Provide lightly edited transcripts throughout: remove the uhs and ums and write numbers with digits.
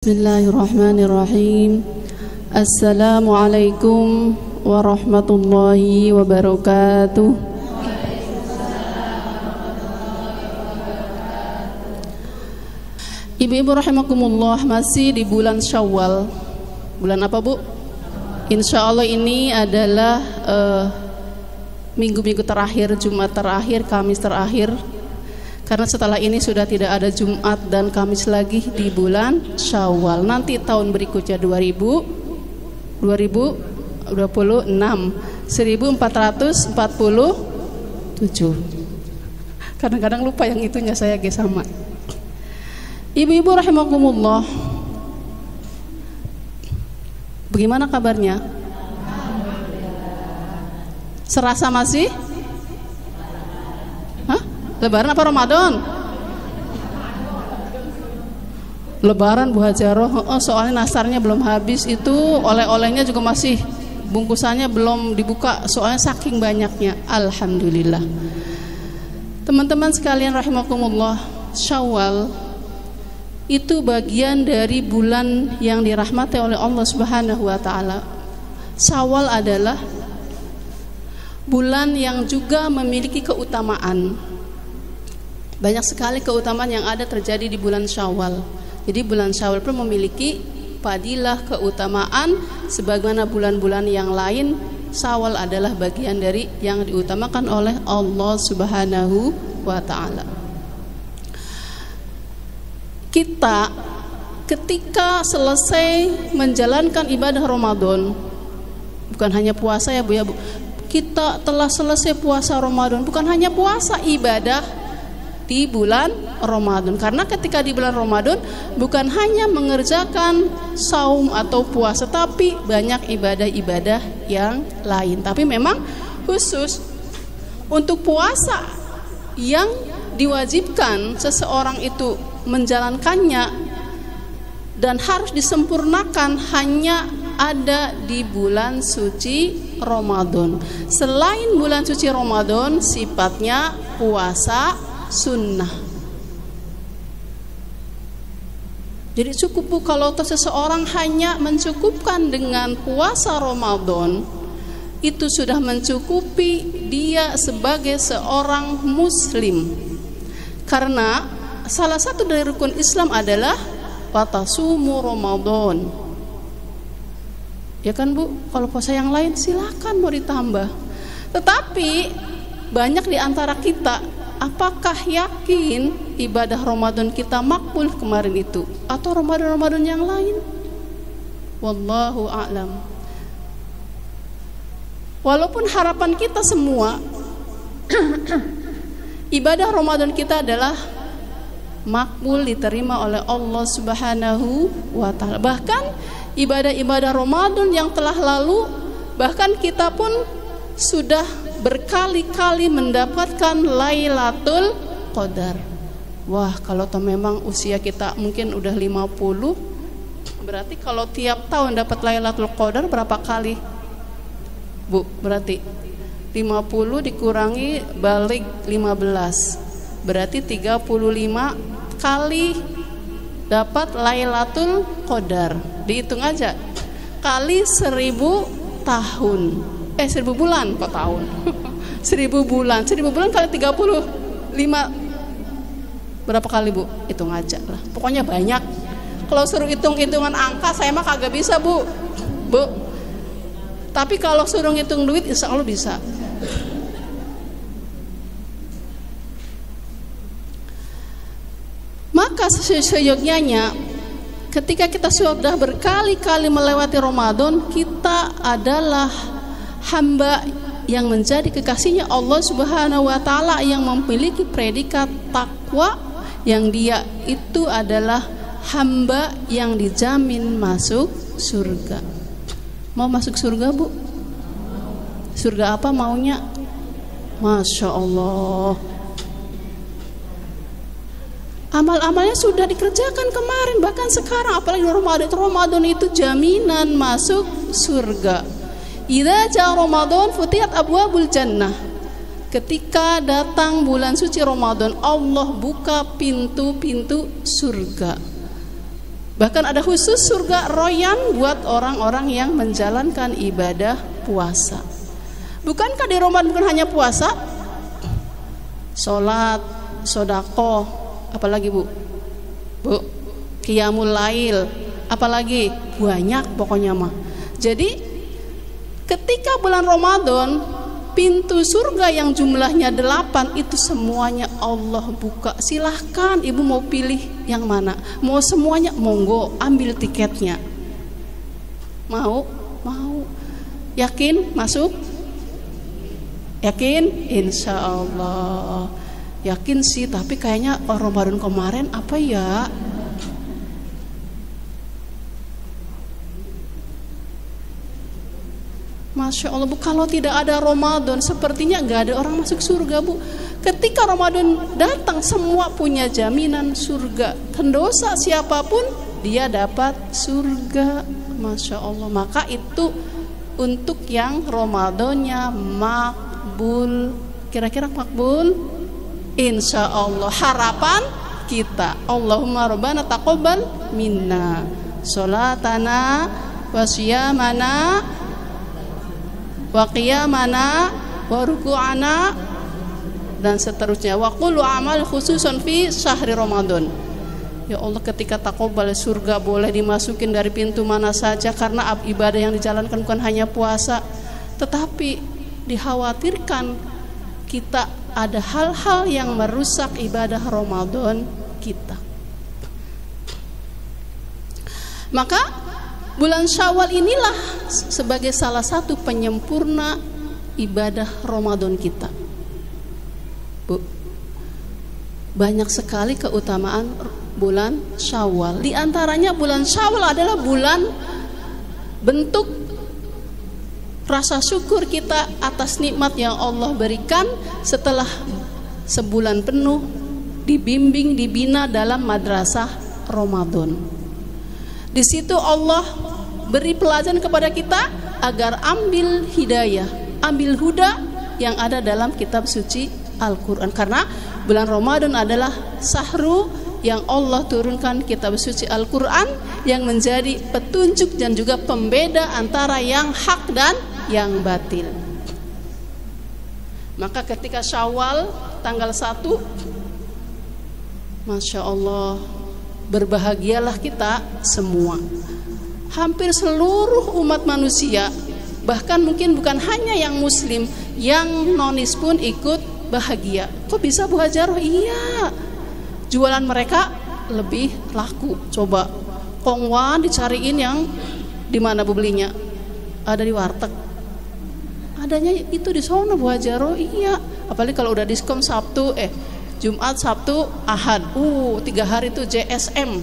Bismillahirrahmanirrahim. Assalamualaikum warahmatullahi wabarakatuh. Ibu-ibu rahimakumullah, masih di bulan Syawal. Bulan apa, Bu? Insya Allah ini adalah minggu-minggu terakhir, Jumat terakhir, Kamis terakhir. Karena setelah ini sudah tidak ada Jumat dan Kamis lagi di bulan Syawal. Nanti tahun berikutnya 1447. Kadang-kadang lupa yang itunya saya sama. Ibu-ibu rahimakumullah, bagaimana kabarnya? Serasa masih? Lebaran apa Ramadan? Lebaran, Bu Hajaroh. Soalnya nasarnya belum habis, itu oleh-olehnya juga masih bungkusannya belum dibuka, soalnya saking banyaknya. Alhamdulillah. Teman-teman sekalian rahimakumullah, Syawal itu bagian dari bulan yang dirahmati oleh Allah Subhanahu wa taala. Syawal adalah bulan yang juga memiliki keutamaan. Banyak sekali keutamaan yang ada terjadi di bulan Syawal. Jadi bulan Syawal pun memiliki fadilah, keutamaan sebagaimana bulan-bulan yang lain. Syawal adalah bagian dari yang diutamakan oleh Allah Subhanahu wa taala. Kita ketika selesai menjalankan ibadah Ramadan, bukan hanya puasa ya Bu ya Bu. Kita telah selesai puasa Ramadan, bukan hanya puasa, ibadah di bulan Ramadan. Karena ketika di bulan Ramadan bukan hanya mengerjakan saum atau puasa, tapi banyak ibadah-ibadah yang lain. Tapi memang khusus untuk puasa yang diwajibkan seseorang itu menjalankannya dan harus disempurnakan hanya ada di bulan suci Ramadan. Selain bulan suci Ramadan, sifatnya puasa sunnah. Jadi cukup Bu kalau seseorang hanya mencukupkan dengan puasa Ramadan, itu sudah mencukupi dia sebagai seorang muslim. Karena salah satu dari rukun Islam adalah watasumu Ramadan. Ya kan Bu, kalau puasa yang lain silakan mau ditambah. Tetapi banyak di antara kita, apakah yakin ibadah Ramadan kita makbul kemarin itu atau Ramadan-Ramadan yang lain? Wallahu a'lam. Walaupun harapan kita semua ibadah Ramadan kita adalah makbul, diterima oleh Allah Subhanahu wa taala. Bahkan ibadah-ibadah Ramadan yang telah lalu, bahkan kita pun sudah berkali-kali mendapatkan Lailatul Qadar. Wah, kalau memang usia kita mungkin udah 50, berarti kalau tiap tahun dapat Lailatul Qadar berapa kali? Bu, berarti 50 dikurangi balik 15. Berarti 35 kali dapat Lailatul Qadar. Dihitung aja. Kali 1000 tahun. 1000 bulan kok tahun. 1000 bulan. 1000 bulan kali 35. Berapa kali Bu? Hitung aja lah. Pokoknya banyak. Kalau suruh hitung-hitungan angka saya mah kagak bisa Bu. Bu. Tapi kalau suruh ngitung duit insya Allah bisa. Maka seyogyanya ketika kita sudah berkali-kali melewati Ramadan, kita adalah hamba yang menjadi kekasihnya Allah Subhanahu wa taala, yang memiliki predikat takwa, yang dia itu adalah hamba yang dijamin masuk surga. Mau masuk surga Bu? Surga apa maunya? Masya Allah. Amal-amalnya sudah dikerjakan kemarin, bahkan sekarang, apalagi Ramadan itu jaminan masuk surga. Idza jaa Ramadan futihat abwabul jannah. Ketika datang bulan suci Ramadan, Allah buka pintu-pintu surga. Bahkan ada khusus surga royan buat orang-orang yang menjalankan ibadah puasa. Bukankah di Ramadan bukan hanya puasa? Sholat, sodako, apalagi Bu? Qiyamul lail, apalagi? Banyak pokoknya mah. Jadi ketika bulan Ramadan, pintu surga yang jumlahnya 8 itu semuanya Allah buka. Silahkan ibu mau pilih yang mana, mau semuanya, monggo ambil tiketnya. Mau yakin masuk? Yakin? Insya Allah yakin sih, tapi kayaknya Ramadan kemarin apa ya, Masya Allah Bu, kalau tidak ada Ramadan sepertinya nggak ada orang masuk surga Bu. Ketika Ramadan datang semua punya jaminan surga. Pendosa siapapun dia dapat surga. Masya Allah. Maka itu untuk yang Ramadannya makbul. Kira-kira makbul? Insya Allah. Harapan kita, Allahumma rabbana taqabbal minna sholatana wa siyamana wa qiyamana wa ruku'ana dan seterusnya, wa qulu amal khususan fi syahri Ramadan. Ya Allah, ketika taqabbal, surga boleh dimasukin dari pintu mana saja, karena ibadah yang dijalankan bukan hanya puasa, tetapi dikhawatirkan kita ada hal-hal yang merusak ibadah Ramadan kita. Maka bulan Syawal inilah sebagai salah satu penyempurna ibadah Ramadan kita. Bu, banyak sekali keutamaan bulan Syawal. Di antaranya bulan Syawal adalah bulan bentuk rasa syukur kita atas nikmat yang Allah berikan setelah sebulan penuh dibimbing, dibina dalam madrasah Ramadan. Di situ Allah beri pelajaran kepada kita agar ambil hidayah, ambil huda yang ada dalam kitab suci Al-Quran. Karena bulan Ramadan adalah sahru yang Allah turunkan kitab suci Al-Quran yang menjadi petunjuk dan juga pembeda antara yang hak dan yang batil. Maka ketika Syawal tanggal 1, Masya Allah, berbahagialah kita semua. Hampir seluruh umat manusia, bahkan mungkin bukan hanya yang muslim, yang nonis pun ikut bahagia. Kok bisa Bu Hajaroh? Iya, jualan mereka lebih laku. Coba kongwan dicariin yang di mana Bu belinya? Ada di warteg. Adanya itu di sono Bu Hajaroh. Iya, apalagi kalau udah diskon Jumat, Sabtu, Ahad. 3 hari itu JSM.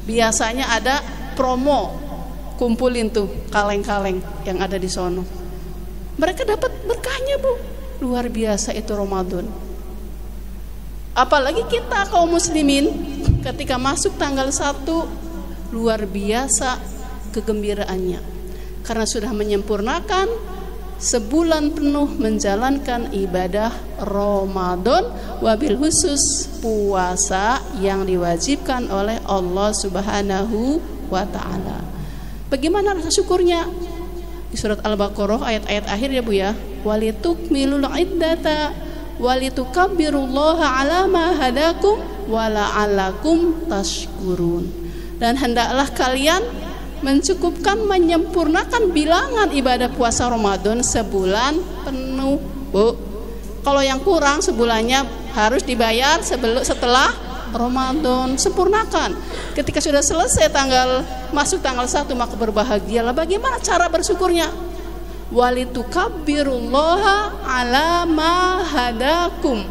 Biasanya ada promo. Kumpulin tuh kaleng-kaleng yang ada di sono. Mereka dapat berkahnya Bu. Luar biasa itu Ramadan. Apalagi kita kaum muslimin ketika masuk tanggal 1, luar biasa kegembiraannya. Karena sudah menyempurnakan sebulan penuh menjalankan ibadah Ramadan, wabil khusus puasa yang diwajibkan oleh Allah Subhanahu wa ta'ala. Bagaimana rasa syukurnya? Di surat Al-Baqarah ayat-ayat akhir ya Bu ya. Walitukmilul iddata walitukabbirullaha ala ma hadakum wala'alakum tashkurun. Dan hendaklah kalian mencukupkan, menyempurnakan bilangan ibadah puasa Ramadan sebulan penuh Bu. Kalau yang kurang sebulannya harus dibayar setelah Ramadan. Sempurnakan. Ketika sudah selesai masuk tanggal 1, maka berbahagialah. Bagaimana cara bersyukurnya? Walitukabbirullaha ala ma hadakum.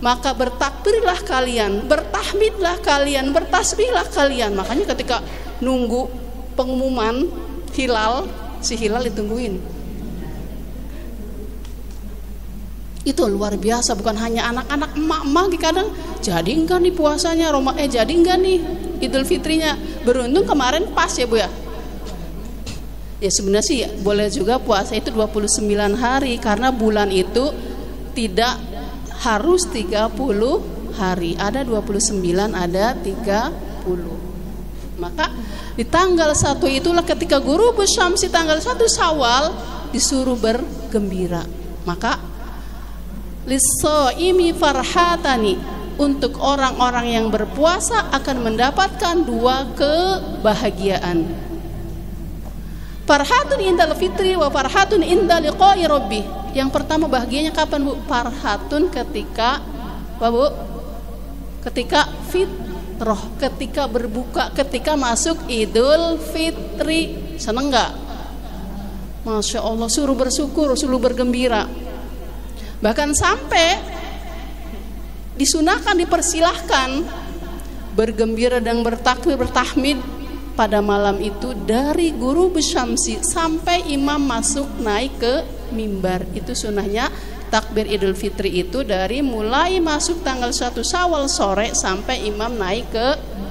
Maka bertakbirlah kalian, bertahmidlah kalian, bertasbihlah kalian. Makanya ketika nunggu pengumuman hilal, si hilal ditungguin. Itu luar biasa, bukan hanya anak-anak, emak-emak kadang jadi enggak nih puasanya, jadi enggak nih Idul Fitrinya. Beruntung kemarin pas ya Bu ya. Ya sebenarnya sih boleh juga puasa itu 29 hari karena bulan itu tidak harus 30 hari. Ada 29, ada 30. Maka di tanggal 1 itulah ketika Ghurubus Syamsi tanggal 1 Syawal disuruh bergembira. Maka lis-shaimi farhatani, untuk orang-orang yang berpuasa akan mendapatkan 2 kebahagiaan. Farhatun indal fitri wa farhatun inda liqa'i rabbi. Yang pertama bahagianya kapan, Bu? Farhatun ketika apa, Bu? Ketika fitrah, ketika berbuka, ketika masuk Idul Fitri. Seneng nggak? Masya Allah, suruh bersyukur, suruh bergembira. Bahkan sampai disunahkan, dipersilahkan bergembira dan bertakbir, bertahmid pada malam itu dari Ghurubus Syamsi sampai imam masuk naik ke mimbar. Itu sunahnya takbir Idul Fitri itu dari mulai masuk tanggal 1 Syawal sore sampai imam naik ke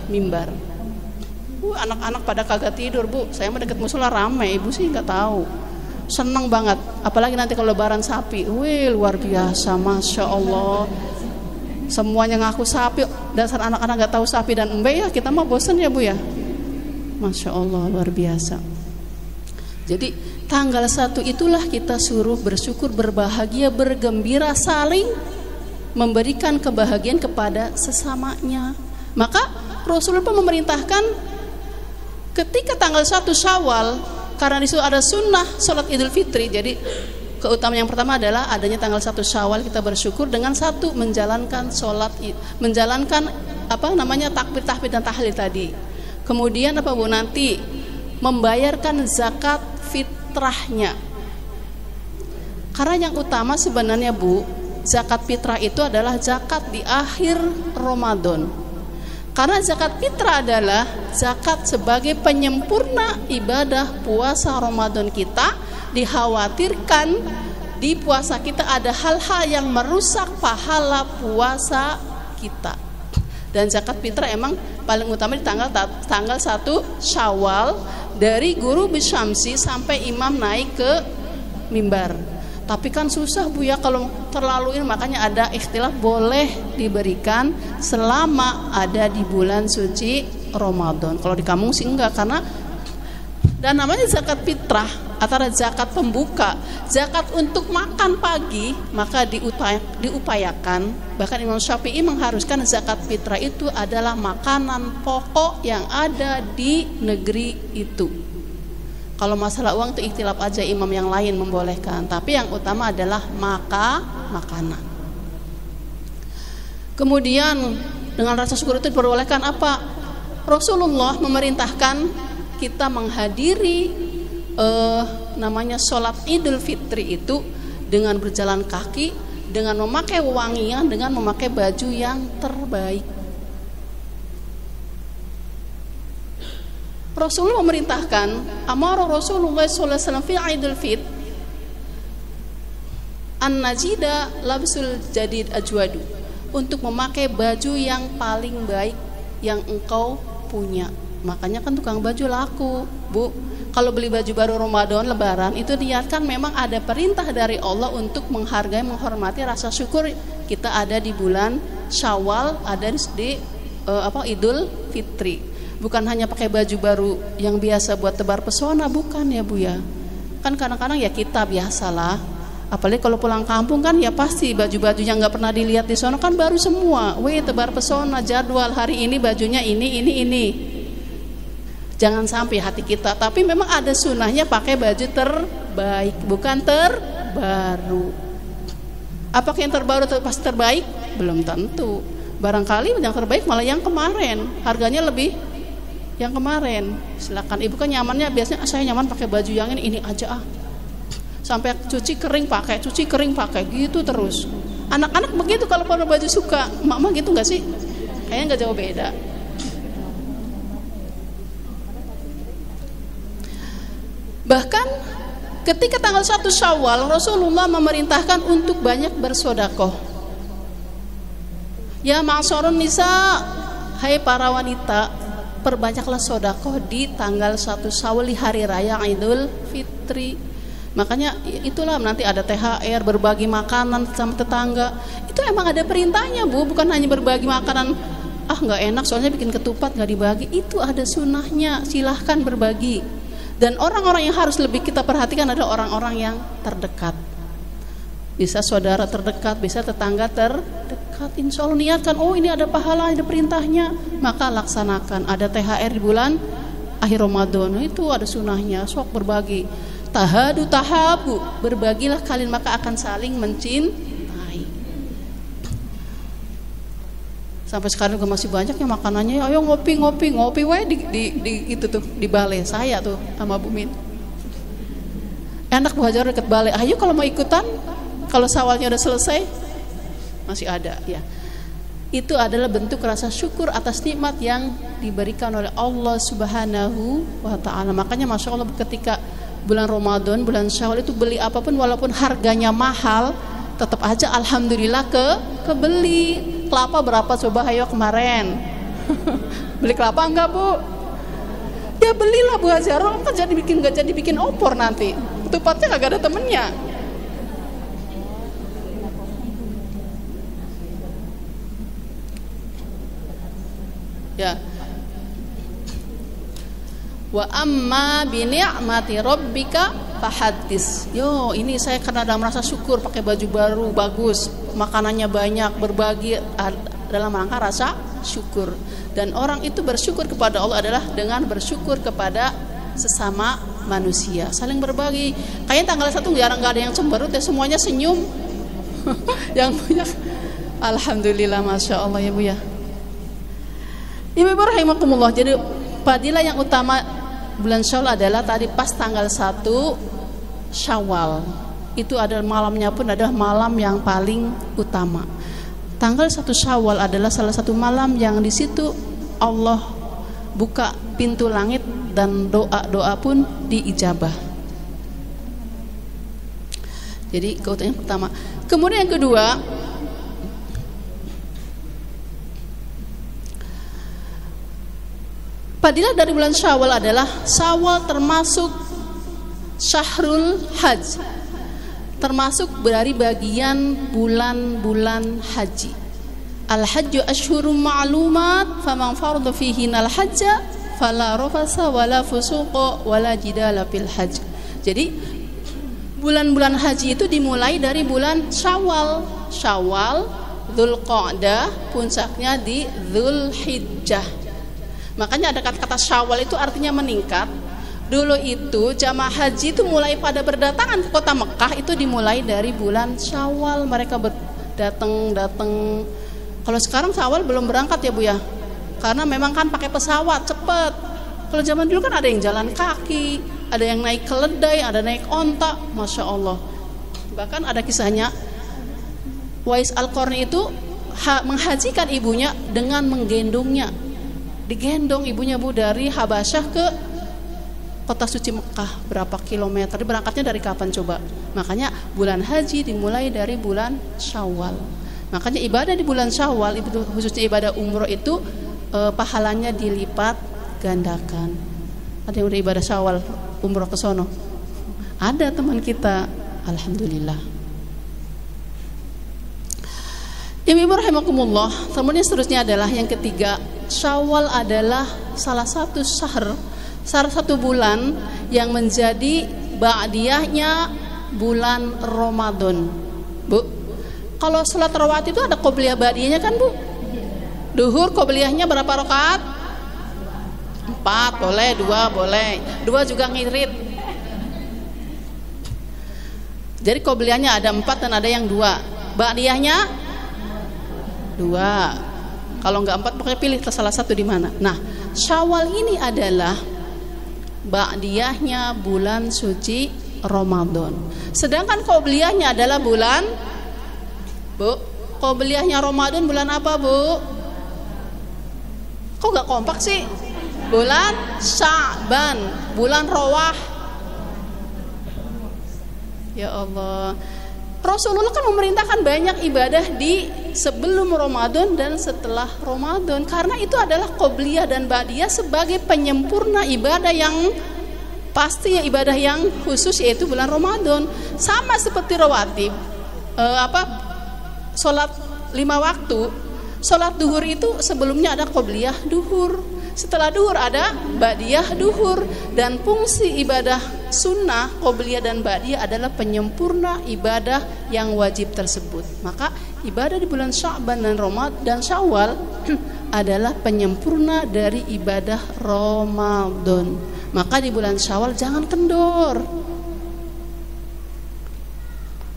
mimbar. Anak-anak pada kagak tidur, Bu. Saya mah deket musola rame, Ibu sih nggak tahu. Seneng banget, apalagi nanti kalau lebaran sapi. Wih, luar biasa, Masya Allah. Semuanya ngaku sapi, dasar anak-anak gak tahu sapi dan embe ya, kita mah bosen ya, Bu ya. Masya Allah, luar biasa. Jadi tanggal 1 itulah kita suruh bersyukur, berbahagia, bergembira, saling memberikan kebahagiaan kepada sesamanya. Maka Rasulullah pun memerintahkan ketika tanggal 1 Syawal, karena disitu ada sunnah sholat Idul Fitri. Jadi keutamaan yang pertama adalah adanya tanggal 1 Syawal kita bersyukur dengan satu menjalankan sholat, menjalankan takbir dan tahlil tadi. Kemudian apa, Bu? Nanti membayarkan zakat fitrahnya. Karena yang utama sebenarnya, Bu, zakat fitrah itu adalah zakat di akhir Ramadan. Karena zakat fitrah adalah zakat sebagai penyempurna ibadah puasa Ramadan kita. Dikhawatirkan di puasa kita ada hal-hal yang merusak pahala puasa kita. Dan zakat fitrah emang paling utama di tanggal 1 Syawal dari Ghurubus Syamsi sampai imam naik ke mimbar. Tapi kan susah, Bu ya, kalau terlalu ini, makanya ada ikhtilaf boleh diberikan selama ada di bulan suci Ramadan. Kalau di kampung sih enggak, karena dan namanya zakat fitrah antara zakat pembuka, zakat untuk makan pagi, maka diupayakan. Bahkan Imam Syafi'i mengharuskan zakat fitrah itu adalah makanan pokok yang ada di negeri itu. Kalau masalah uang itu ikhtilaf aja, imam yang lain membolehkan, tapi yang utama adalah makanan. Kemudian dengan rasa syukur itu diperbolehkan apa? Rasulullah memerintahkan kita menghadiri namanya sholat Idul Fitri itu dengan berjalan kaki, dengan memakai wangian, dengan memakai baju yang terbaik. Rasulullah memerintahkan, amara Rasulullah sallallahu alaihi wasallam fi Idul Fit an-najida labsul jadid ajwadu, untuk memakai baju yang paling baik yang engkau punya. Makanya kan tukang baju laku, Bu. Kalau beli baju baru Ramadan, Lebaran, itu niatkan memang ada perintah dari Allah untuk menghargai, menghormati rasa syukur kita ada di bulan Syawal, ada di Idul Fitri. Bukan hanya pakai baju baru yang biasa buat tebar pesona, bukan ya, Bu ya. Kan kadang-kadang ya kita biasalah. Apalagi kalau pulang kampung kan ya pasti baju-baju yang nggak pernah dilihat di sana kan baru semua. Tebar pesona, jadwal hari ini bajunya ini. Jangan sampai hati kita, tapi memang ada sunnahnya pakai baju terbaik, bukan terbaru. Apakah yang terbaru pasti terbaik? Belum tentu. Barangkali yang terbaik malah yang kemarin, harganya lebih yang kemarin. Silakan, Ibu kan nyamannya biasanya saya nyaman pakai baju yang ini aja sampai cuci kering pakai gitu terus. Anak-anak begitu kalau pada baju suka, mama gitu nggak sih? Kayaknya nggak jauh beda. Bahkan ketika tanggal 1 Syawal Rasulullah memerintahkan untuk banyak bersedekah. Ya ma'syarun nisa, hai para wanita, perbanyaklah sedekah di tanggal 1 Syawal di hari raya Idul Fitri. Makanya itulah nanti ada THR, berbagi makanan sama tetangga. Itu emang ada perintahnya, Bu, bukan hanya berbagi makanan ah nggak enak soalnya bikin ketupat nggak dibagi, itu ada sunnahnya, silahkan berbagi. Dan orang-orang yang harus lebih kita perhatikan adalah orang-orang yang terdekat. Bisa saudara terdekat, bisa tetangga terdekat. Insya Allah niatkan, oh ini ada pahala, ada perintahnya, maka laksanakan. Ada THR di bulan akhir Ramadan, itu ada sunnahnya, sok berbagi. Tahadu tahabu, berbagilah kalian maka akan saling mencintai. Sampai sekarang juga masih banyak yang makanannya, ayo ngopi wae di itu tuh di balai saya tuh sama Bu Min. Enak Bu Hajar dekat balai. Ayo kalau mau ikutan, kalau sawalnya udah selesai masih ada ya. Itu adalah bentuk rasa syukur atas nikmat yang diberikan oleh Allah Subhanahu wa taala. Makanya Masya Allah ketika bulan Ramadan, bulan Syawal itu beli apapun walaupun harganya mahal, tetap aja alhamdulillah kebeli. Kelapa berapa coba hayo kemarin? Beli kelapa enggak Bu? Ya belilah Bu Hazaro, kan enggak jadi bikin opor nanti. Ketupatnya kagak ada temennya. Ya. Wa amma bi ni'mati rabbika fahaddits. Yo, ini saya karena ada merasa syukur pakai baju baru bagus, makanannya banyak, berbagi dalam rangka rasa syukur. Dan orang itu bersyukur kepada Allah adalah dengan bersyukur kepada sesama manusia, saling berbagi. Kayaknya tanggal 1 jarang enggak ada yang cemberut ya, semuanya senyum. Yang banyak alhamdulillah, Masya Allah ya Bu ya. Ibu-ibu rahimakumullah, jadi fadilah yang utama bulan Syawal adalah tadi pas tanggal 1 Syawal. Itu adalah malamnya pun adalah malam yang paling utama. Tanggal 1 Syawal adalah salah satu malam yang di situ Allah buka pintu langit dan doa-doa pun diijabah. Jadi keutamaan yang pertama. Kemudian yang kedua, fadilah dari bulan Syawal adalah Syawal termasuk Syahrul Hajj, termasuk dari bagian bulan-bulan haji. Al-hajju asyhurum ma'lumat, faman farada fihinal hajja fala rafasa wala fusuqa wala jidala fil hajj. Jadi bulan-bulan haji itu dimulai dari bulan Syawal. Syawal, Dzulqa'dah, puncaknya di Dzulhijjah. Makanya ada kata-kata Syawal itu artinya meningkat. Dulu itu jamaah haji itu mulai pada berdatangan ke kota Mekah itu dimulai dari bulan Syawal. Mereka datang. Kalau sekarang Syawal belum berangkat ya Bu ya, karena memang kan pakai pesawat cepet. Kalau zaman dulu kan ada yang jalan kaki, ada yang naik keledai, ada naik onta, Masya Allah. Bahkan ada kisahnya Wais Al-Qarni itu menghajikan ibunya dengan menggendongnya. Digendong ibunya Bu dari Habasyah ke kota suci Mekah, berapa kilometer. Berangkatnya dari kapan coba? Makanya bulan haji dimulai dari bulan Syawal. Makanya ibadah di bulan Syawal, khususnya ibadah umroh itu pahalanya dilipat gandakan. Ada yang udah ibadah Syawal umroh ke sono? Ada teman kita, alhamdulillah. Ibu rahimakumullah. Kemudian seterusnya adalah yang ketiga, Syawal adalah salah satu salah satu bulan yang menjadi ba'diyahnya bulan Ramadan. Bu, kalau sholat rawatib itu ada qobliyah ba'diyahnya kan Bu? Duhur qobliyahnya berapa rakaat? 4 boleh, 2 boleh, 2 juga ngirit. Jadi qobliyahnya ada 4 dan ada yang 2. Ba'diyahnya 2. Kalau enggak 4 pokoknya pilih salah satu di mana. Nah, Syawal ini adalah ba'diyahnya bulan suci Ramadan. Sedangkan qobliyahnya adalah bulan Bu, qobliyahnya Ramadan bulan apa Bu? Kok enggak kompak sih? Bulan Sya'ban, bulan Rawah. Ya Allah. Rasulullah kan memerintahkan banyak ibadah di sebelum Ramadan dan setelah Ramadan, karena itu adalah qobliyah dan ba'diyah sebagai penyempurna ibadah yang pasti, ibadah yang khusus yaitu bulan Ramadan. Sama seperti rawatib, sholat 5 waktu. Sholat duhur itu sebelumnya ada qobliyah duhur, setelah duhur ada ba'diyah duhur. Dan fungsi ibadah sunnah, qobliyah dan ba'diyah adalah penyempurna ibadah yang wajib tersebut. Maka ibadah di bulan Sya'ban dan Ramadan dan Syawal adalah penyempurna dari ibadah Ramadan. Maka di bulan Syawal jangan kendor.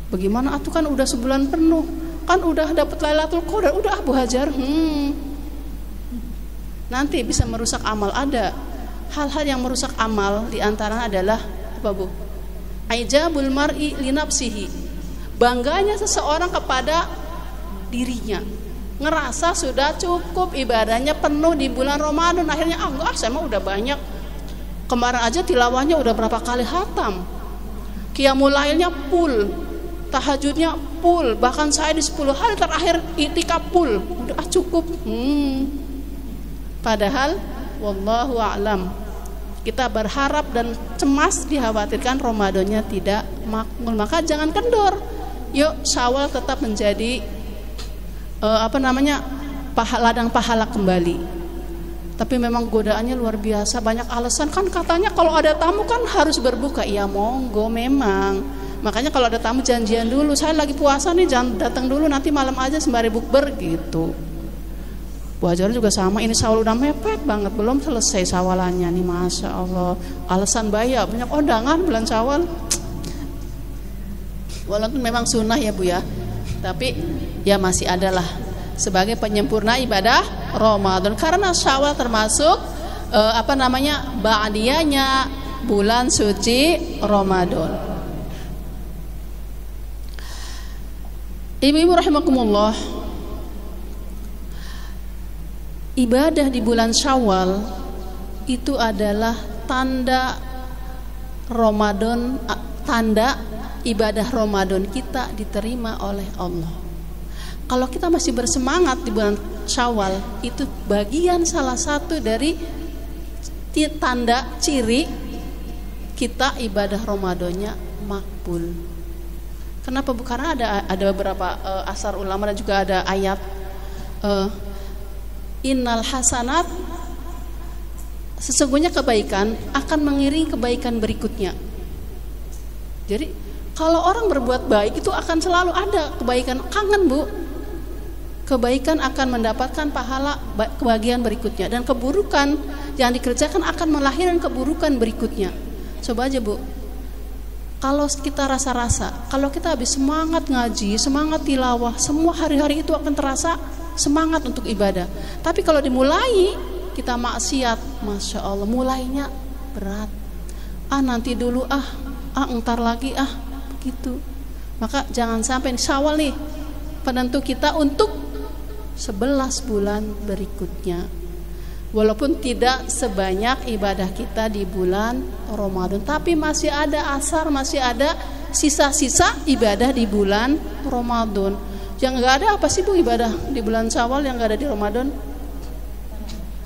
Bagaimana atuh, kan udah sebulan penuh, kan udah dapat Lailatul Qadar, udah Abu Hajar. Nanti bisa merusak amal. Ada hal-hal yang merusak amal, di antaranya adalah apa, Bu? Aijabul mar'i li nafsihi. Bangganya seseorang kepada dirinya. Ngerasa sudah cukup ibadahnya penuh di bulan Ramadan, akhirnya enggak, saya mah udah banyak. Kemarin aja tilawahnya udah berapa kali khatam. Qiyamul lailnya full, tahajudnya full, bahkan saya di 10 hari terakhir i'tikaf full. Udah cukup. Padahal wallahu a'lam, kita berharap dan cemas, dikhawatirkan Ramadannya tidak makmul. Maka jangan kendor. Yuk Syawal tetap menjadi ladang pahala kembali. Tapi memang godaannya luar biasa, banyak alasan. Kan katanya kalau ada tamu kan harus berbuka. Iya monggo memang. Makanya kalau ada tamu janjian dulu, saya lagi puasa nih, jangan datang dulu, nanti malam aja sembari bukber gitu. Bu Hajar juga sama, ini Syawal udah mepet banget, belum selesai Syawalannya nih, Masya Allah. Alasan banyak undangan bulan Syawal. Walaupun memang sunnah ya Bu ya, tapi ya masih adalah sebagai penyempurna ibadah Ramadan. Karena Syawal termasuk ba'diyahnya bulan suci Ramadan. Ibu-ibu rahimakumullah, ibadah di bulan Syawal itu adalah tanda Ramadan, tanda ibadah Ramadan kita diterima oleh Allah. Kalau kita masih bersemangat di bulan Syawal, itu bagian salah satu dari tanda ciri kita ibadah Ramadannya makbul. Kenapa? Karena ada beberapa asar ulama dan juga ada ayat innal hasanat, sesungguhnya kebaikan akan mengiringi kebaikan berikutnya. Jadi kalau orang berbuat baik itu akan selalu ada kebaikan. Kangen Bu, kebaikan akan mendapatkan pahala kebahagiaan berikutnya, dan keburukan yang dikerjakan akan melahirkan keburukan berikutnya. Coba aja Bu, kalau kita rasa-rasa, kalau kita habis semangat ngaji, semangat tilawah, semua hari-hari itu akan terasa semangat untuk ibadah. Tapi kalau dimulai kita maksiat, Masya Allah, mulainya berat. Nanti dulu, entar lagi, begitu. Maka jangan sampai Syawal nih penentu kita untuk 11 bulan berikutnya. Walaupun tidak sebanyak ibadah kita di bulan Ramadan, tapi masih ada asar, masih ada sisa-sisa ibadah di bulan Ramadan. Yang enggak ada apa sih Bu ibadah di bulan Syawal yang enggak ada di Ramadan?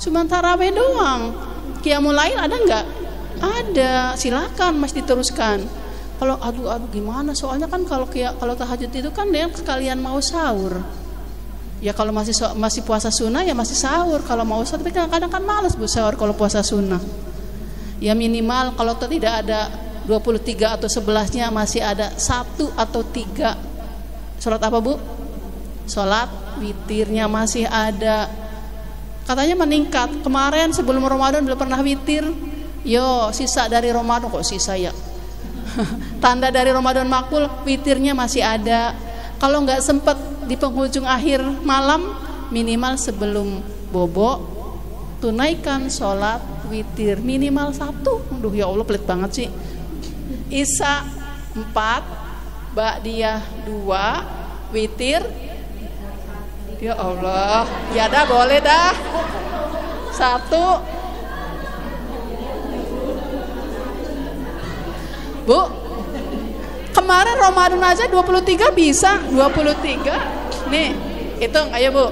Cuma tarawih doang. Qiyamul lail ada enggak? Ada, silakan Mas diteruskan. Kalau aduh gimana? Soalnya kan kalau tahajud itu kan dia sekalian mau sahur. Ya kalau masih puasa sunnah ya masih sahur. Kalau mau sahur, tapi kadang-kadang kan malas Bu sahur kalau puasa sunnah. Ya minimal kalau tidak ada 23 atau 11-nya masih ada 1 atau 3. Salat apa Bu? Salat witirnya masih ada. Katanya meningkat. Kemarin sebelum Ramadan belum pernah witir. Yo, sisa dari Ramadan kok sisa ya. Tanda dari Ramadan makbul, witirnya masih ada. Kalau nggak sempat di penghujung akhir malam, minimal sebelum bobo tunaikan sholat witir minimal 1. Aduh ya Allah, pelit banget sih. Isya 4, ba'diyah 2, witir. Ya Allah, ya dah boleh dah 1. Bu, kemarin Ramadan aja 23 bisa, 23. Nih, hitung ayo Bu.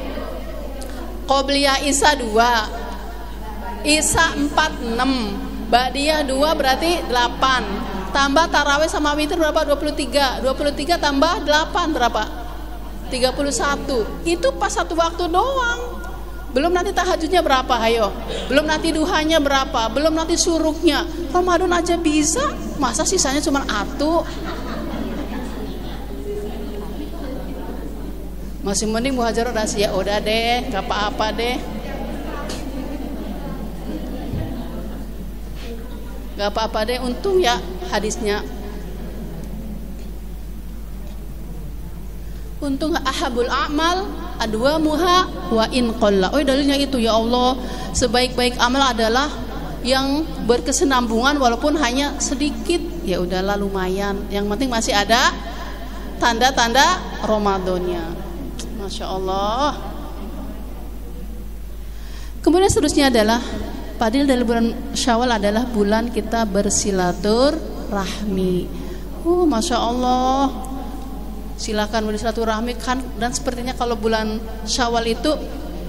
Qobliyah Isya 2, Isya 4, 6, ba'diyah 2 berarti 8. Tambah tarawih sama witir berapa? 23. 23 tambah 8 berapa? 31. Itu pas satu waktu doang. Belum nanti tahajudnya berapa, ayo. Belum nanti duhanya berapa, belum nanti suruknya. Ramadan aja bisa, masa sisanya cuma atu. Masih mending muhajarah rahasia, udah deh, gak apa-apa deh. Gak apa-apa deh, untung ya hadisnya. Untung ahabul a'mal adwamuha wa in qalla. Oh, dalilnya itu ya Allah, sebaik-baik amal adalah yang berkesinambungan walaupun hanya sedikit. Ya udahlah lumayan. Yang penting masih ada tanda-tanda Ramadannya. Masya Allah. Kemudian seterusnya adalah padahal dari bulan Syawal adalah bulan kita bersilaturahmi. Masya Allah. Silakan bersilaturahmi kan, dan sepertinya kalau bulan Syawal itu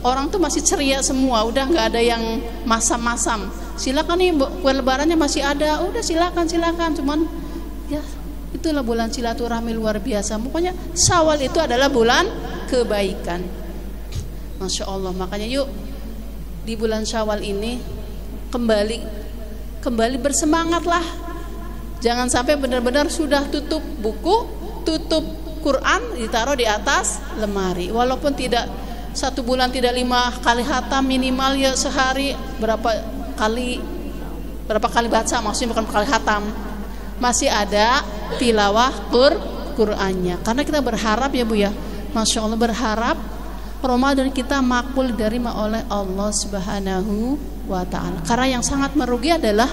orang tuh masih ceria semua, udah nggak ada yang masam-masam. Silakan nih kue lebarannya masih ada, udah silakan, cuman ya itulah bulan silaturahmi luar biasa. Pokoknya Syawal itu adalah bulan kebaikan. Masya Allah, makanya yuk di bulan Syawal ini kembali bersemangatlah. Jangan sampai benar-benar sudah tutup buku, tutup Quran ditaruh di atas lemari. Walaupun tidak 1 bulan tidak 5 kali khatam minimal ya sehari, berapa kali baca, maksudnya bukan kali khatam. Masih ada tilawah Qur'annya. Karena kita berharap ya Bu ya, Masya Allah, berharap Ramadan kita makbul diterima oleh Allah Subhanahu wa ta'ala. Karena yang sangat merugi adalah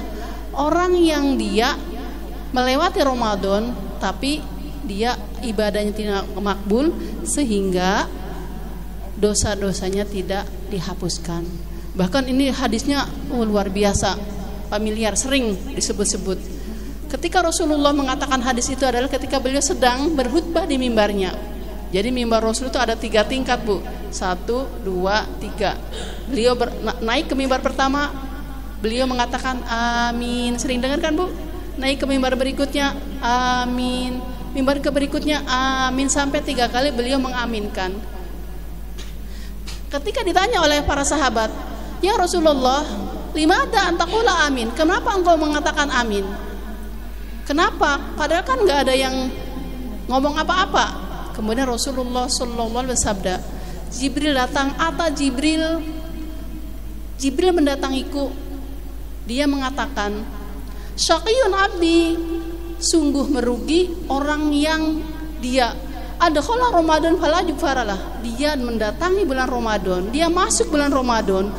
orang yang dia melewati Ramadan tapi dia ibadahnya tidak makbul sehingga dosa-dosanya tidak dihapuskan. Bahkan ini hadisnya luar biasa, familiar, sering disebut-sebut. Ketika Rasulullah mengatakan hadis itu adalah ketika beliau sedang berkhutbah di mimbarnya. Jadi mimbar Rasul itu ada 3 tingkat Bu, 1, 2, 3. Beliau naik ke mimbar pertama, beliau mengatakan amin. Sering dengar kan Bu? Naik ke mimbar berikutnya, amin. Mimbar ke berikutnya, amin. Sampai 3 kali beliau mengaminkan. Ketika ditanya oleh para sahabat, ya Rasulullah, limada antaqula amin? Kenapa engkau mengatakan amin? Kenapa? Padahal kan gak ada yang ngomong apa-apa. Kemudian Rasulullah SAW bersabda, Jibril datang, Jibril mendatangiku. Dia mengatakan, syaqiyun abdi, sungguh merugi orang yang dia adkhala Ramadan fala yufaralah. Dia mendatangi bulan Ramadan, dia masuk bulan Ramadan,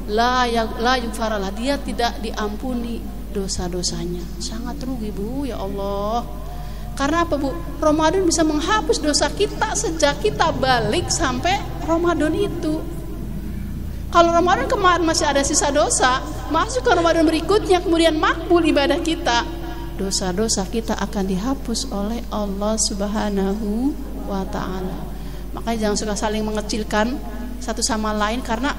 la yufaralah, dia tidak diampuni dosa-dosanya. Sangat rugi Bu, ya Allah. Karena apa Bu? Ramadan bisa menghapus dosa kita sejak kita balik sampai Ramadan itu. Kalau Ramadan kemarin masih ada sisa dosa, masuk ke Ramadan berikutnya kemudian makbul ibadah kita, dosa-dosa kita akan dihapus oleh Allah Subhanahu wa ta'ala. Makanya jangan suka saling mengecilkan satu sama lain, karena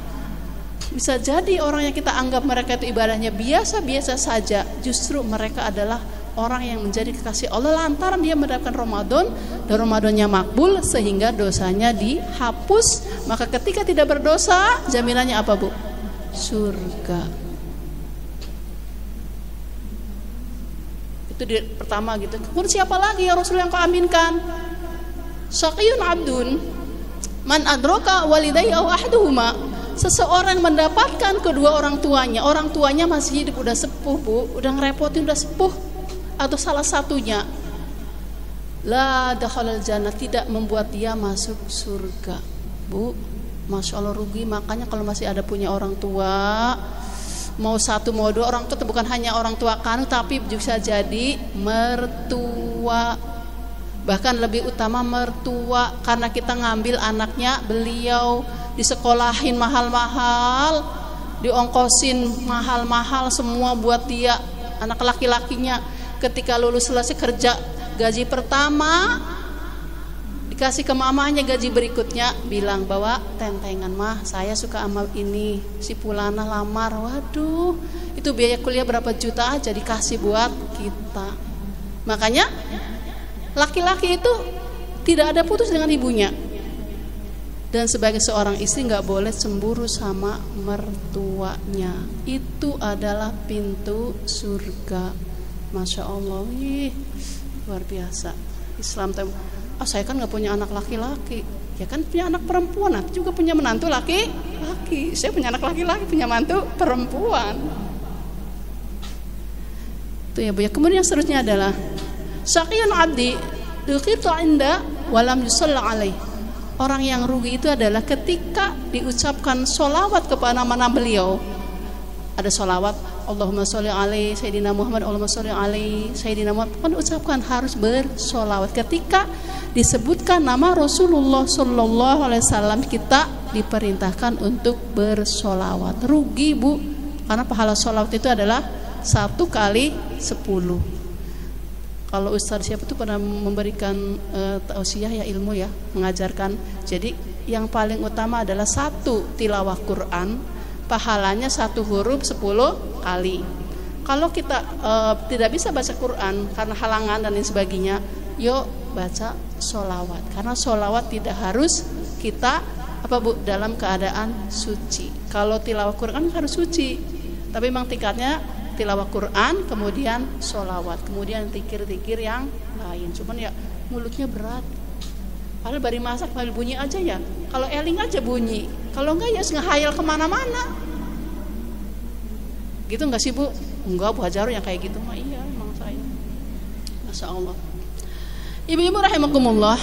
bisa jadi orang yang kita anggap mereka itu ibadahnya biasa-biasa saja, justru mereka adalah orang yang menjadi kekasih Allah lantaran dia mendapatkan Ramadan dan Ramadannya makbul sehingga dosanya dihapus. Maka ketika tidak berdosa, jaminannya apa Bu? Surga. Itu pertama gitu. Kemudian siapa lagi ya Rasul yang kau aminkan? Syaqiyun abdun man adraka walidayhi aw ahaduhuma. Seseorang mendapatkan kedua orang tuanya masih hidup, udah sepuh Bu, udah ngerepotin, udah sepuh, atau salah satunya, la dakhalal jannah, tidak membuat dia masuk surga Bu. Masya Allah, rugi. Makanya kalau masih ada punya orang tua, mau 1 mau 2 orang tua, bukan hanya orang tua kanu, tapi bisa jadi mertua, bahkan lebih utama mertua, karena kita ngambil anaknya beliau, disekolahin mahal-mahal, diongkosin mahal-mahal semua buat dia, anak laki-lakinya. Ketika lulus selesai kerja, gaji pertama dikasih ke mamanya, gaji berikutnya bilang bawa tentengan, mah saya suka sama ini, si Pulana lamar. Waduh, itu biaya kuliah berapa juta aja dikasih buat kita. Makanya laki-laki itu tidak ada putus dengan ibunya. Dan sebagai seorang istri nggak boleh cemburu sama mertuanya. Itu adalah pintu surga. Masya Allah, luar biasa. Islam saya kan nggak punya anak laki-laki. Ya kan punya anak perempuan, aku juga punya menantu laki-laki. Saya punya anak laki-laki, punya mantu perempuan. Itu ya Bu ya. Kemudian yang seterusnya adalah syaqiyun abdi duqitu inda walam yusalla alaih. Orang yang rugi itu adalah ketika diucapkan sholawat kepada nama beliau. Ada sholawat Allahumma sholli alaihi Sayyidina Muhammad, Allahumma sholli alaihi Sayyidina Muhammad, kan ucapkan harus bersholawat. Ketika disebutkan nama Rasulullah Sallallahu Alaihi Wasallam, kita diperintahkan untuk bersholawat. Rugi Bu, karena pahala sholawat itu adalah 1 kali 10. Kalau Ustaz siapa itu pernah memberikan tausiah ya, ilmu ya, mengajarkan. Jadi yang paling utama adalah 1 tilawah Quran, pahalanya 1 huruf 10 kali. Kalau kita tidak bisa baca Quran karena halangan dan lain sebagainya, yuk baca sholawat. Karena sholawat tidak harus kita dalam keadaan suci. Kalau tilawah Quran harus suci, tapi memang tingkatnya tilawah Quran, kemudian sholawat, kemudian zikir-zikir yang lain. Cuman ya mulutnya berat. Padahal bari masak sambil bunyi aja ya. Kalau eling aja bunyi. Kalau enggak ya ngehayal kemana-mana. Gitu enggak sih Bu? Enggak, Bu Hajar yang kayak gitu mah iya emang saya. Masya Allah. Ibu-ibu rahimakumullah.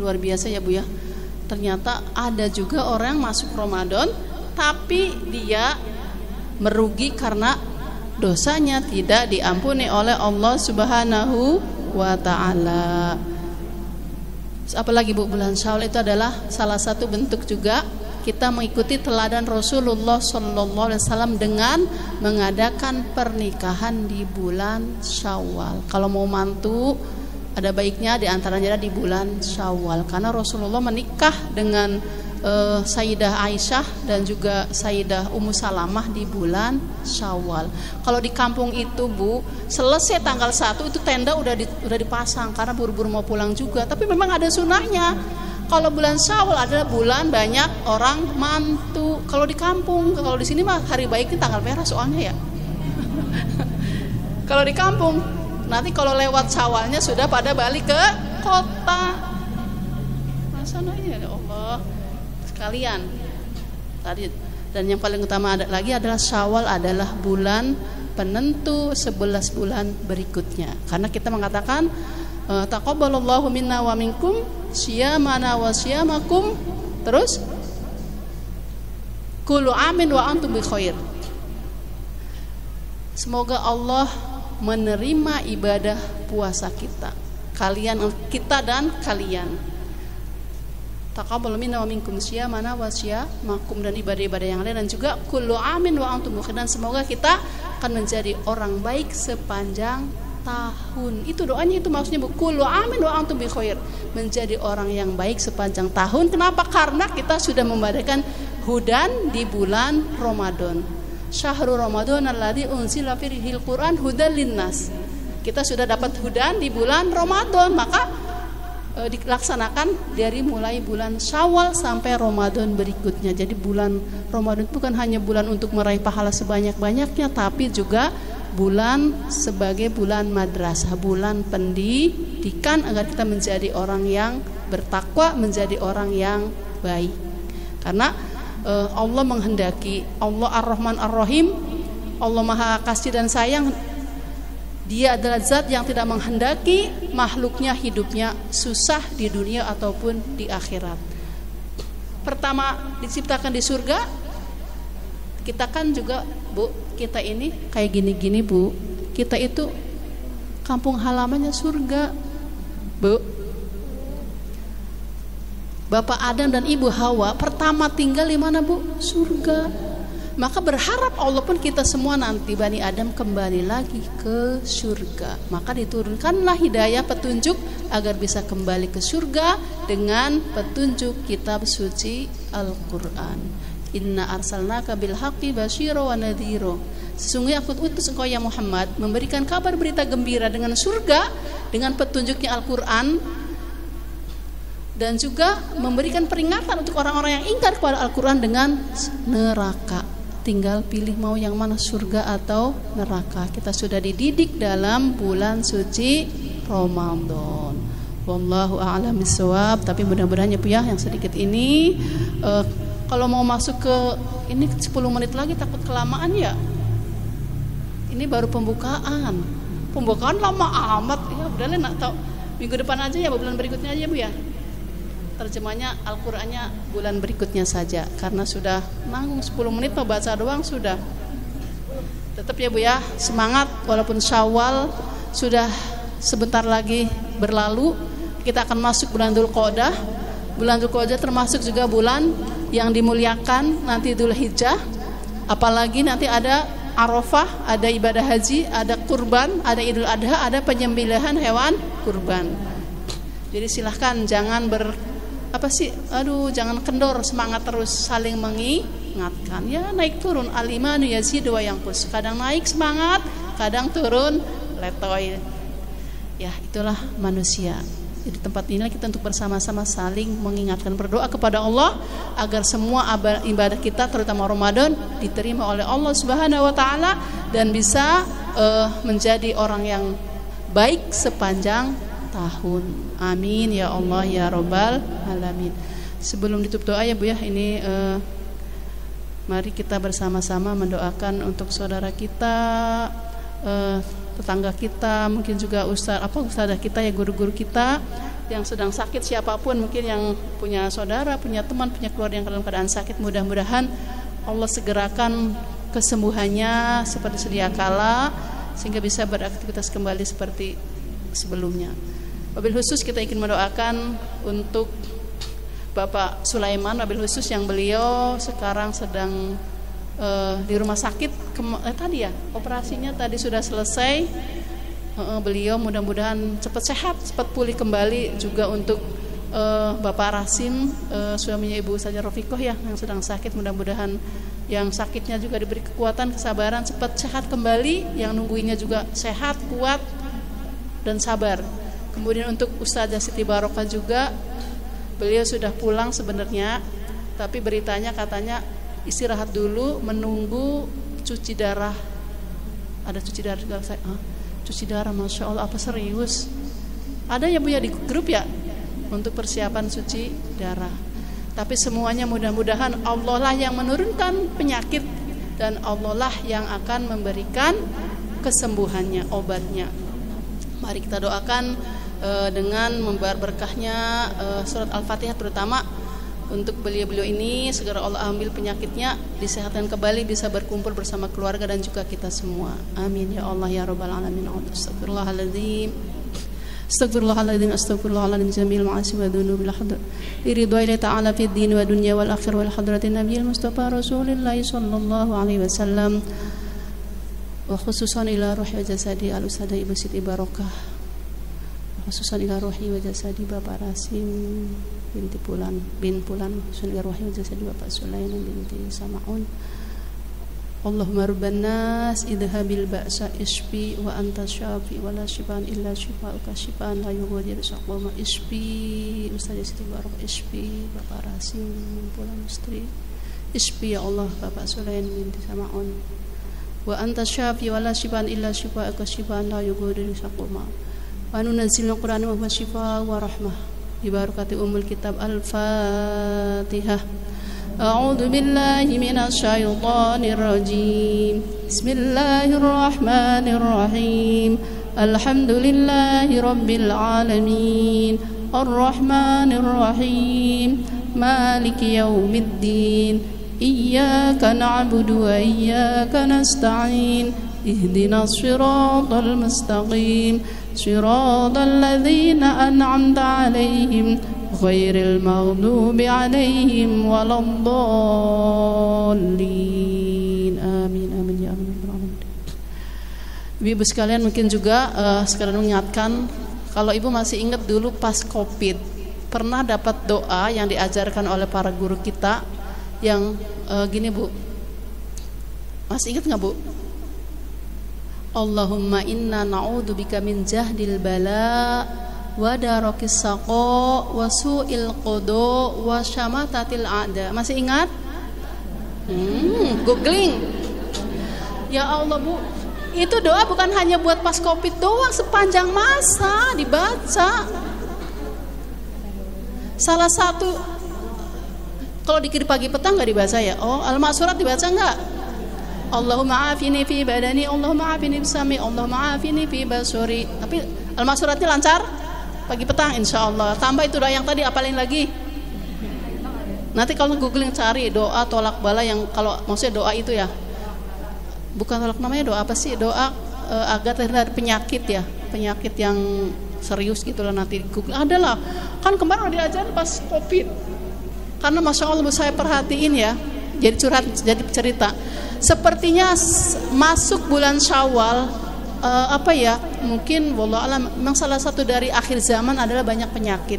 Luar biasa ya Bu ya. Ternyata ada juga orang masuk Ramadan tapi dia merugi karena dosanya tidak diampuni oleh Allah Subhanahu wa ta'ala. Apalagi Bu, bulan Syawal itu adalah salah satu bentuk juga kita mengikuti teladan Rasulullah Sallallahu Alaihi Wasallam dengan mengadakan pernikahan di bulan Syawal. Kalau mau mantu ada baiknya diantaranya di bulan Syawal, karena Rasulullah menikah dengan Sayyidah Aisyah dan juga Sayyidah Ummu Salamah di bulan Syawal. Kalau di kampung itu Bu, selesai tanggal 1 itu tenda udah dipasang karena buru-buru mau pulang juga. Tapi memang ada sunahnya. Kalau bulan Syawal adalah bulan banyak orang mantu. Kalau di kampung, kalau di sini mah hari baiknya tanggal merah soalnya ya. Kalau di kampung, nanti kalau lewat Syawalnya sudah pada balik ke kota. Masa ya Allah. Kalian tadi, dan yang paling utama lagi adalah Syawal adalah bulan penentu 11 bulan berikutnya, karena kita mengatakan taqabbalallahu minna wa minkum syiyamana wa syiyamakum, terus kullu amin wa antum bi khair. Semoga Allah menerima ibadah puasa kita dan kalian. Taqabbal minna wa minkum syiyamana wa syiyamakum, dan ibadah-ibadah yang lain, dan juga kullu amin wa antum bikhair, dan semoga kita akan menjadi orang baik sepanjang tahun. Itu doanya, itu maksudnya kullu amin wa antum bikhair, menjadi orang yang baik sepanjang tahun. Kenapa? Karena kita sudah memberikan hudan di bulan Ramadan. Syahrul Ramadan alladzi unzila fihil Qur'an hudan linnas. Kita sudah dapat hudan di bulan Ramadan, maka dilaksanakan dari mulai bulan Syawal sampai Ramadan berikutnya. Jadi bulan Ramadan bukan hanya bulan untuk meraih pahala sebanyak-banyaknya, tapi juga bulan sebagai bulan madrasah, bulan pendidikan agar kita menjadi orang yang bertakwa, menjadi orang yang baik. Karena Allah menghendaki, Allah Ar-Rahman Ar-Rahim, Allah Maha Kasih dan Sayang. Dia adalah zat yang tidak menghendaki makhluknya hidupnya susah di dunia ataupun di akhirat. Pertama diciptakan di surga. Kita kan juga Bu, kita ini kayak gini-gini Bu. Kita itu kampung halamannya surga Bu. Bapak Adam dan Ibu Hawa pertama tinggal di mana Bu? Surga. Maka berharap Allah pun kita semua nanti Bani Adam kembali lagi ke surga. Maka diturunkanlah hidayah, petunjuk agar bisa kembali ke surga dengan petunjuk kitab suci Al-Quran. Inna arsalnaka bil haqqi basyira wa nadhira. Sesungguhnya aku utus engkau ya Muhammad memberikan kabar berita gembira dengan surga, dengan petunjuknya Al-Quran, dan juga memberikan peringatan untuk orang-orang yang ingkar kepada Al-Quran dengan neraka. Tinggal pilih mau yang mana, surga atau neraka. Kita sudah dididik dalam bulan suci Ramadan. Wallahu a'lam bishawab. Tapi mudah-mudahan ya Bu ya, yang sedikit ini kalau mau masuk ke ini 10 menit lagi takut kelamaan ya. Ini baru pembukaan. Pembukaan lama amat. Ya udahlah, nak tahu minggu depan aja ya, bulan berikutnya aja Bu ya. Terjemahnya Al-Qur'annya bulan berikutnya saja, karena sudah nanggung 10 menit mau baca doang sudah. Tetap ya Bu ya, semangat walaupun Syawal sudah sebentar lagi berlalu. Kita akan masuk bulan Dzulqa'dah. Bulan Dzulqa'dah termasuk juga bulan yang dimuliakan, nanti Dzulhijjah. Apalagi nanti ada Arafah, ada ibadah haji, ada kurban, ada Idul Adha, ada penyembelihan hewan kurban. Jadi silahkan jangan jangan kendor, semangat terus, saling mengingatkan. Ya naik turun, al-imanu yazidu wa yanqus. Kadang naik semangat, kadang turun letoy. Ya itulah manusia. Di tempat inilah kita untuk bersama-sama saling mengingatkan, berdoa kepada Allah agar semua ibadah kita terutama Ramadan diterima oleh Allah Subhanahu wa taala dan bisa menjadi orang yang baik sepanjang tahun. Amin ya Allah ya Rabbal alamin. Sebelum ditutup doa ya Bu ya, ini mari kita bersama-sama mendoakan untuk saudara kita, tetangga kita, mungkin juga ustadzah kita ya, guru-guru kita yang sedang sakit, siapapun mungkin yang punya saudara, punya teman, punya keluarga yang dalam keadaan sakit, mudah-mudahan Allah segerakan kesembuhannya seperti sedia kala sehingga bisa beraktivitas kembali seperti sebelumnya. Wabil khusus kita ingin mendoakan untuk Bapak Sulaiman, wabil khusus yang beliau sekarang sedang di rumah sakit tadi ya, operasinya tadi sudah selesai. Beliau mudah-mudahan cepat sehat, cepat pulih kembali. Juga untuk Bapak Rasim, suaminya Ibu Ustazah Rofiqoh ya, yang sedang sakit, mudah-mudahan yang sakitnya juga diberi kekuatan, kesabaran, cepat sehat kembali. Yang nungguinnya juga sehat, kuat dan sabar. Kemudian untuk Ustazah Siti Barokah juga, beliau sudah pulang sebenarnya, tapi beritanya katanya istirahat dulu menunggu cuci darah. Ada cuci darah juga saya. Cuci darah, Masya Allah, apa serius? Ada ya Bu ya di grup ya untuk persiapan cuci darah. Tapi semuanya mudah-mudahan Allah lah yang menurunkan penyakit dan Allah lah yang akan memberikan kesembuhannya, obatnya. Mari kita doakan dengan membawa berkahnya surat Al-Fatihah, terutama untuk beliau-beliau ini segera Allah ambil penyakitnya, disehatkan kembali, bisa berkumpul bersama keluarga dan juga kita semua. Amin ya Allah ya Rabbal alamin. Astagfirullahaladzim. Astagfirullahaladzim. Astagfirullahaladzim. Jamil ma'asi wa dhunubil hadr. Iridwa'i ta'ala fid din wa dunya wal akhir wal hadratin nabiyil mustafa Rasulillah sallallahu alaihi wasallam. Wa khususan ila ruhi wa jasadi al-ustadzah Ibu Siti Barokah. Khususan ila ruhi wa jasadi Bapak Rasim bin Pulan, khususan ila ruhi wa jasadi Bapak Sulaiman binti Sama'un. Allahumma rabban nas idhabil ba'sa isfi wa anta syafi wa la shifaan illa shifauka shifaan la yughadiru saqama. Isfi Ustazah Siti Barokah, isfi Bapak Rasim bin Pulan istri, isfi ya Allah Bapak Sulaiman binti Sama'un. Wa anta syafi wa la shifaan illa shifauka shifaan la yughadiru saqama. Wa nunazzilul Qur'ana wa huwa shifaa wa rahmah bi barakati ummul kitab. Al-Fatihah. A'udzu billahi minasy syaithanir rajim. Bismillahirrahmanirrahim. Alhamdulillahi rabbil alamin. Arrahmanir rahim. Maliki yaumiddin. Iyyaka na'budu wa iyyaka nasta'in. Ihdinas siratal mustaqim. Siratal ladzina an'amta 'alaihim ghairil maghdubi 'alaihim waladdallin. Amin amin ya Allah. Ibu sekalian, mungkin juga sekalian mengingatkan, kalau Ibu masih ingat dulu pas Covid pernah dapat doa yang diajarkan oleh para guru kita yang gini Bu. Masih ingat enggak Bu? Allahumma inna na'udzubika min jahdil bala wa darokis saqo wa su'il qodo wa syamatatil a'da. Masih ingat? Googling. Ya Allah Bu, itu doa bukan hanya buat pas Covid doang, sepanjang masa dibaca. Salah satu, kalau dikir pagi petang nggak dibaca ya? Oh, Al-Ma'surat dibaca nggak? Allahumma afini fi badani, Allahumma afini bisami, Allahumma afini fi basuri. Tapi Al-Ma'suratnya lancar pagi petang insya Allah. Tambah itu doa yang tadi, apalin lagi. Nanti kalau googling cari doa tolak bala, yang kalau maksudnya doa itu ya, bukan tolak, namanya doa apa sih? Doa agar terhindar penyakit ya, penyakit yang serius gitu lah, nanti googling ada lah. Kan kemarin udah diajarin pas Covid. Karena masya Allah saya perhatiin ya, jadi curhat, jadi cerita. Sepertinya masuk bulan Syawal, mungkin wallahu alam, memang salah satu dari akhir zaman adalah banyak penyakit.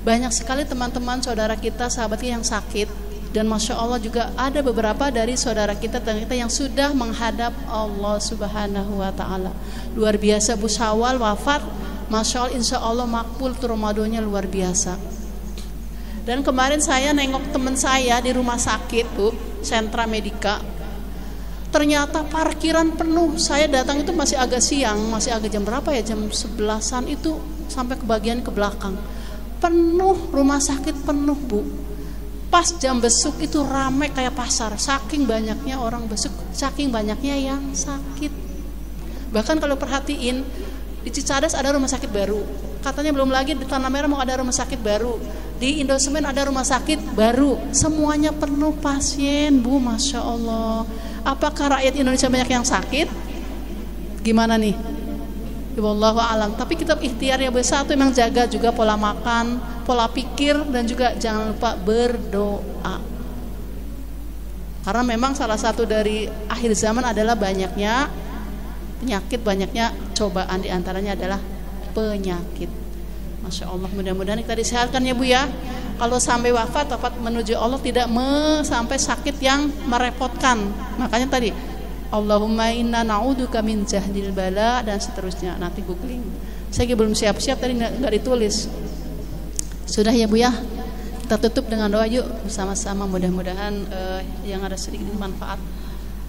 Banyak sekali teman-teman saudara kita, sahabat kita yang sakit. Dan masya Allah juga ada beberapa dari saudara kita yang sudah menghadap Allah Subhanahu wa ta'ala. Luar biasa Bu, Syawal wafat, masya Allah, insya Allah makbul tuh Ramadannya luar biasa. Dan kemarin saya nengok teman saya di rumah sakit Bu, Sentra Medika. Ternyata parkiran penuh. Saya datang itu masih agak siang, masih agak jam berapa ya, jam 11-an itu, sampai ke bagian ke belakang. Penuh, rumah sakit penuh Bu. Pas jam besuk itu ramai kayak pasar, saking banyaknya orang besuk, saking banyaknya yang sakit. Bahkan kalau perhatiin, di Cicadas ada rumah sakit baru, katanya belum lagi di Tanah Merah mau ada rumah sakit baru, di Indosemen ada rumah sakit baru, semuanya penuh pasien Bu, masya Allah. Apakah rakyat Indonesia banyak yang sakit? Gimana nih? Wallahu alam. Tapi kita ikhtiar ya Bu, satu memang jaga juga pola makan, pola pikir, dan juga jangan lupa berdoa. Karena memang salah satu dari akhir zaman adalah banyaknya penyakit, banyaknya cobaan, diantaranya adalah penyakit. Masya Allah, mudah-mudahan kita disehatkan ya Bu ya. Kalau sampai wafat menuju Allah tidak sampai sakit yang merepotkan. Makanya tadi Allahumma inna na'uduka min jahdil bala, dan seterusnya. Nanti googling. Saya belum siap-siap, tadi nggak ditulis. Sudah ya Bu ya. Kita tutup dengan doa yuk bersama-sama, mudah-mudahan yang ada sedikit manfaat.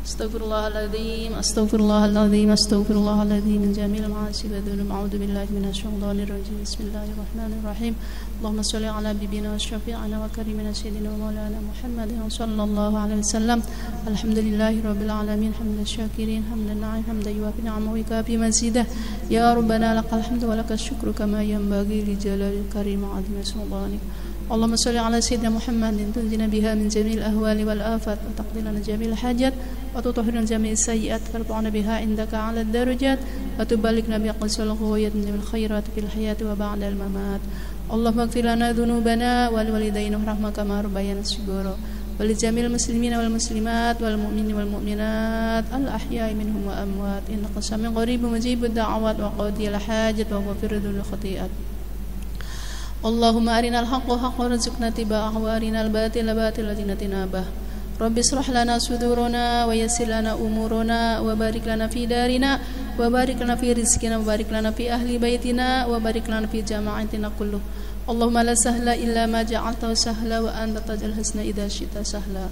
Astaghfirullahaladzim, astaghfirullahaladzim, astaghfirullahaladzim min jamil ma'asi wa dhunub. A'udzu billahi minasyaitonir rajim. Bismillahirrahmanirrahim. Allahumma shalli ala bibina wa syafi'ina wa karimina sayyidina wa maulana Muhammadin sallallahu alaihi wasallam. Alhamdulillahi rabbil alamin, hamdan syakirin, hamdan na'im, hamdan yuwafi ni'amahu wa yukafi mazidah. Ya rabbana lakal hamdu wa lakas syukru kama yanbaghi li jalalil karim wa 'azimi sultanik. Allahumma shalli ala sayyidina Muhammadin tunjina biha min jamil ahwali wal afat wa taqdilana jamil hajat wa tutahhiruna jamil sayyi'at wa tarfa'una biha indaka 'ala darajat wa tuballighna bi aqsal ghayat min al khairat fil hayati wa ba'da al mamat. Allahumma ighfir lana dhunubana wal walidayna warhamna kama rabbayana shighara wal jamil muslimina wal muslimat wal mu'minina wal mu'minat al ahya'i minhum wa amwat innaka sami'un qaribun mujibud da'awat wa qadiyal hajat wa ghafirul khati'at. Allahumma arinal haqqa haqqan warzuqna ittiba'ahu wa arinal batila batilan warzuqna tinabah. Rabbi ishrah lana sudurana wa yassir lana umurana wa barik lana fi darina wa barik lana fi rizqina wa barik lana fi ahli baitina wa barik lana fi jama'atina kulluh. Allahumma la sahla illa ma ja'altahu sahla wa anta taj'al hasna idza syi'ta sahla.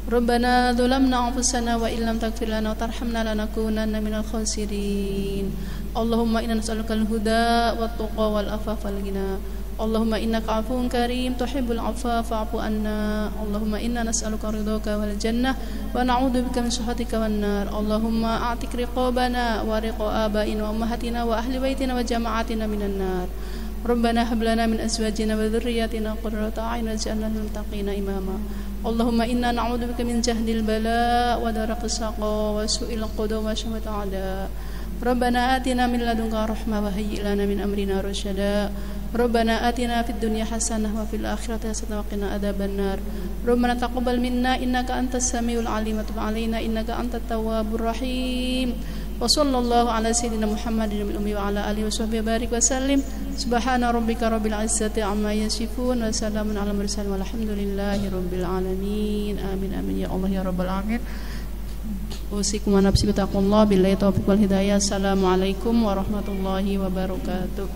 Rabbana dzalamna anfusana wa illam taghfir lana wa tarhamna lanakunanna minal khasirin. Allahumma inna nas'aluka al-huda wat tuqa wal afafa wal ghina. Allahumma innaka afuwun karim tuhibbul afwa fa'fu anna. Allahumma inna nas'aluka ridhaka wal jannah wa na'udzubika min sakhatika wan nar. Allahumma a'tik riqabana wa riqa abaina wa ummahatina wa ahli baitina wa jama'atina minan nar. Rabbana hab lana min azwajina wa dhurriyyatina qurrata a'yun waj'alna lil muttaqina imama. Allahumma inna na'udzubika min jahdil bala wa daraqis saqa wa su'il qada wa syamata a'da. Rabbana atina min ladunka rahmah wa hayyi lana min amrina rasyada. Rabbana atina fid dunya hasanah wa fil akhirati hasanah wa qina adzabannar. Rabbana taqabbal minna innaka antas samiul alim wa tub alaina innaka antat tawwabur rahim. Wa sallallahu ala sayyidina Muhammadin bil ummi wa ala alihi washabbihi barik wa sallim. Subhana rabbika rabbil izzati amma yasifun wa salamun alal mursalin walhamdulillahi rabbil alamin. Amin amin ya Allah ya rabbal alamin. Usikum wa nafsi bittaqullah billahi taufiq wal hidayah. Assalamualaikum warahmatullahi wabarakatuh.